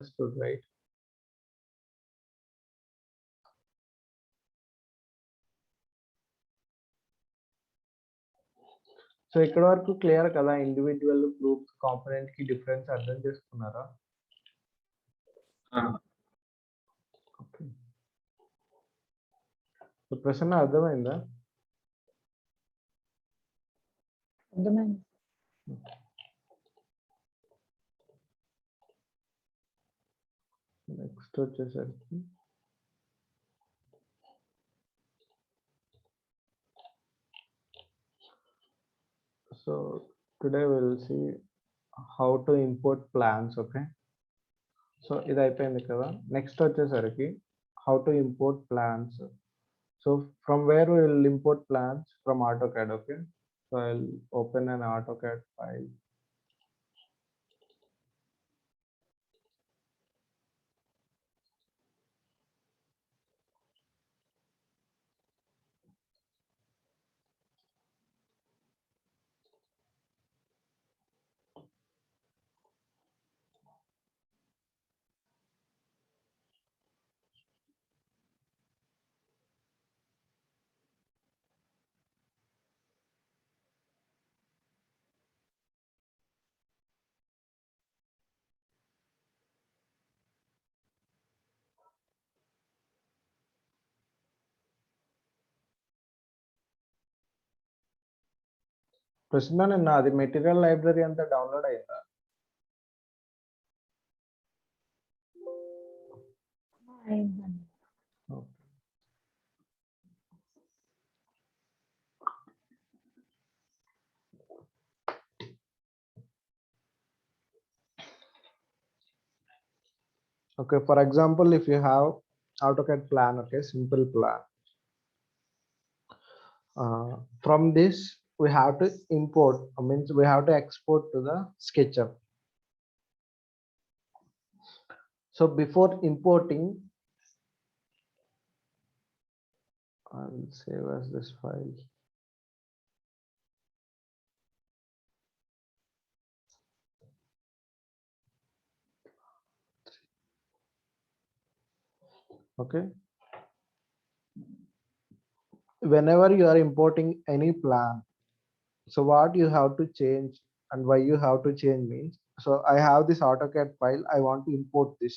understood, right? So ఇక్కడ వరకు clear కదా, ఇండివిజువల్ గ్రూప్ కాంపోనెంట్ కి డిఫరెన్స్ అర్థం చేసుకున్నారా? ఓకే, సో ప్రశ్న అర్థమైందా? అర్థమైంది. నెక్స్ట్ వచ్చేసరికి so today we'll see how to import plans. Okay, so ఇది అయిపోయింది కదా. నెక్స్ట్ వచ్చేసరికి how to import plans. So from where we will import plans? From AutoCAD. Okay, so I'll open an AutoCAD file. ప్రశ్న నిన్న అది material library అంతా download అయిందా? అయిందండి. Okay, for example, if you have AutoCAD plan, okay, simple plan. From this we have to import, means we have to export to the SketchUp. So before importing, I'll save as this file. Okay, whenever you are importing any plan, so what you have to change and why you have to change means, so I have this AutoCAD file, I want to import this.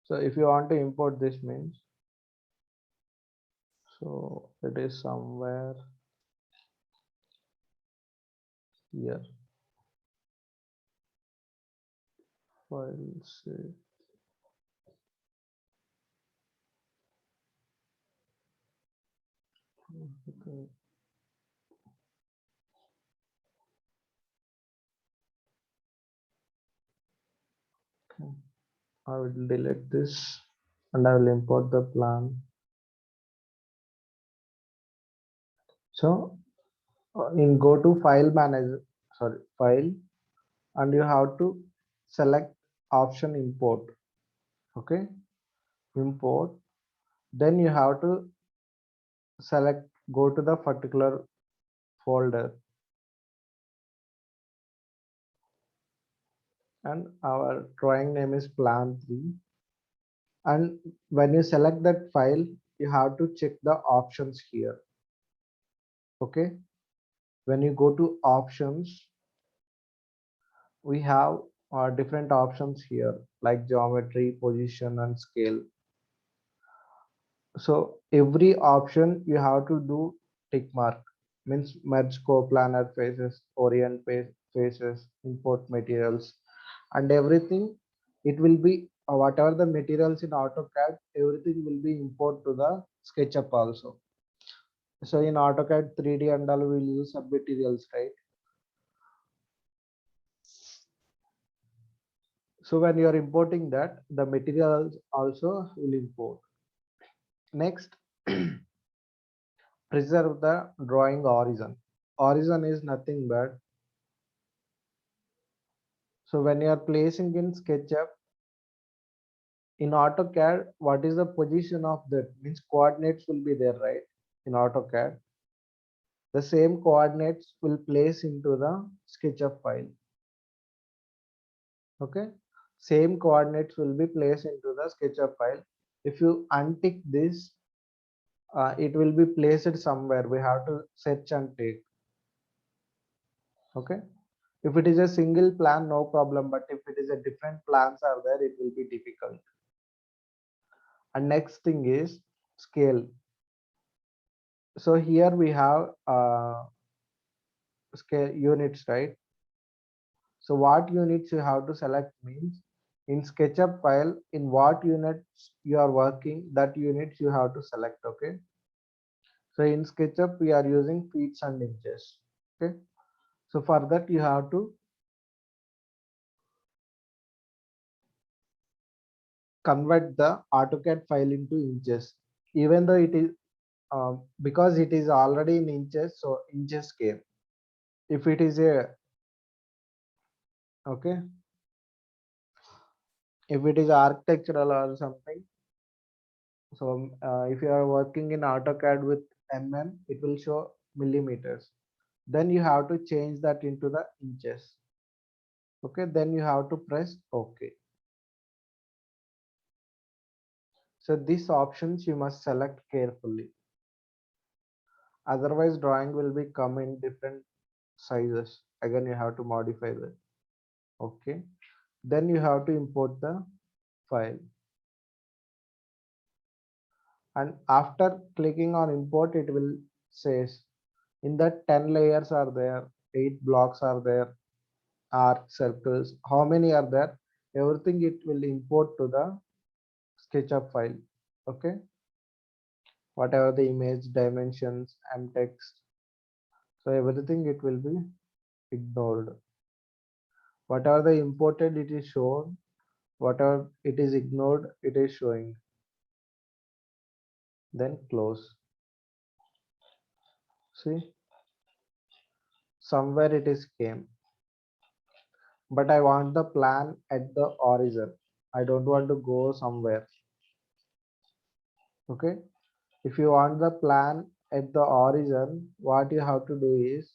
So if you want to import this means, so it is somewhere here, file save. Okay. I will delete this and I will import the plan. So in go to file manager, sorry, file, and you have to select option import. Okay, import, then you have to select, go to the particular folder, and our drawing name is plan 3. And when you select that file, you have to check the options here. Okay, when you go to options, we have different options here like geometry, position, and scale. So every option you have to do tick mark, means merge coplanar faces, orient faces, import materials, and everything. It will be whatever the materials in AutoCAD, everything will be import to the SketchUp also. So in AutoCAD 3D and all, we'll use some materials, right? So when you are importing that, the materials also will import. Next, preserve the drawing origin. Origin is nothing but, so when you are placing in SketchUp, in AutoCAD, what is the position of that? Means coordinates will be there, right? In AutoCAD, the same coordinates will place into the SketchUp file. Okay, same coordinates will be placed into the SketchUp file. If you untick this, it will be placed somewhere. We have to search and take. Okay. If it is a single plan, no problem. But if it is a different plans are there, it will be difficult. And next thing is scale. So here we have scale units, right? So what units you have to select means in SketchUp file, in what units you are working, that units you have to select. Okay. So in SketchUp we are using feet and inches. Okay. So for that you have to convert the AutoCAD file into inches, even though it is because it is already in inches, so inches came. If it is a okay, if it is architectural or something, so if you are working in AutoCAD with it will show millimeters. Then you have to change that into the inches. Okay, then you have to press OK. So these options you must select carefully. Otherwise, drawing will be come in different sizes. Again, you have to modify that. Okay, then you have to import the file. And after clicking on import, it will says in that 10 layers are there, 8 blocks are there, arc circles, how many are there, everything it will import to the SketchUp file. Okay, whatever the image dimensions and text, so everything it will be ignored. Whatever the imported it is shown, whatever it is ignored it is showing. Then close. See, somewhere it is came, but I want the plan at the origin. I don't want to go somewhere. Okay, if you want the plan at the origin, what you have to do is,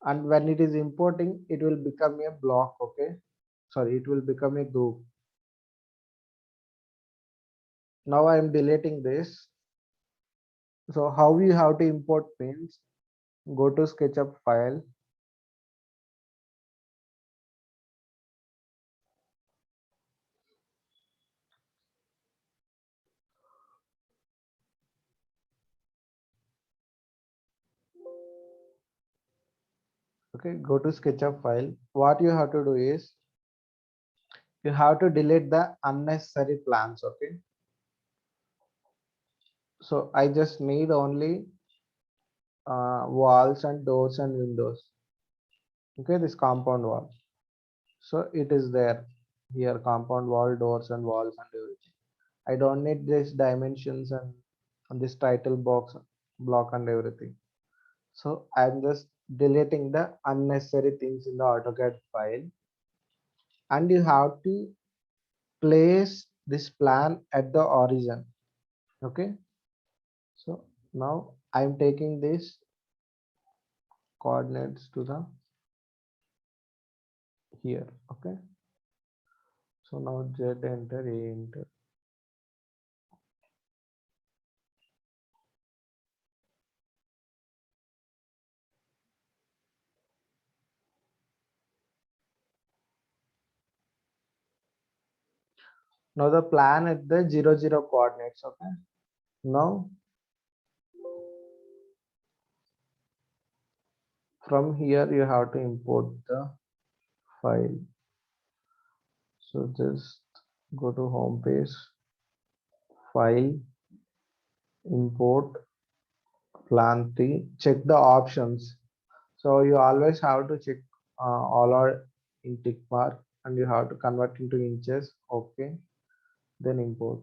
and when it is importing, it will become a block. Okay, sorry, it will become a group. Now I am deleting this. So how you have to import means, go to SketchUp file, okay, go to SketchUp file. What you have to do is, you have to delete the unnecessary plans. Okay, so I just need only walls and doors and windows. Okay, this compound wall, so it is there here, compound wall, doors and walls and everything. I don't need this dimensions and this title box block and everything. So I'm just deleting the unnecessary things in the AutoCAD file. And you have to place this plan at the origin. Okay, so now I'm taking this coordinates to the here. Okay, so now Z enter, A enter. Now the plan at the 0 0 coordinates. Okay, now from here you have to import the file. So just go to home page, file, import, plan 3, check the options. So you always have to check all are in tick mark, and you have to convert into inches. Okay, then import.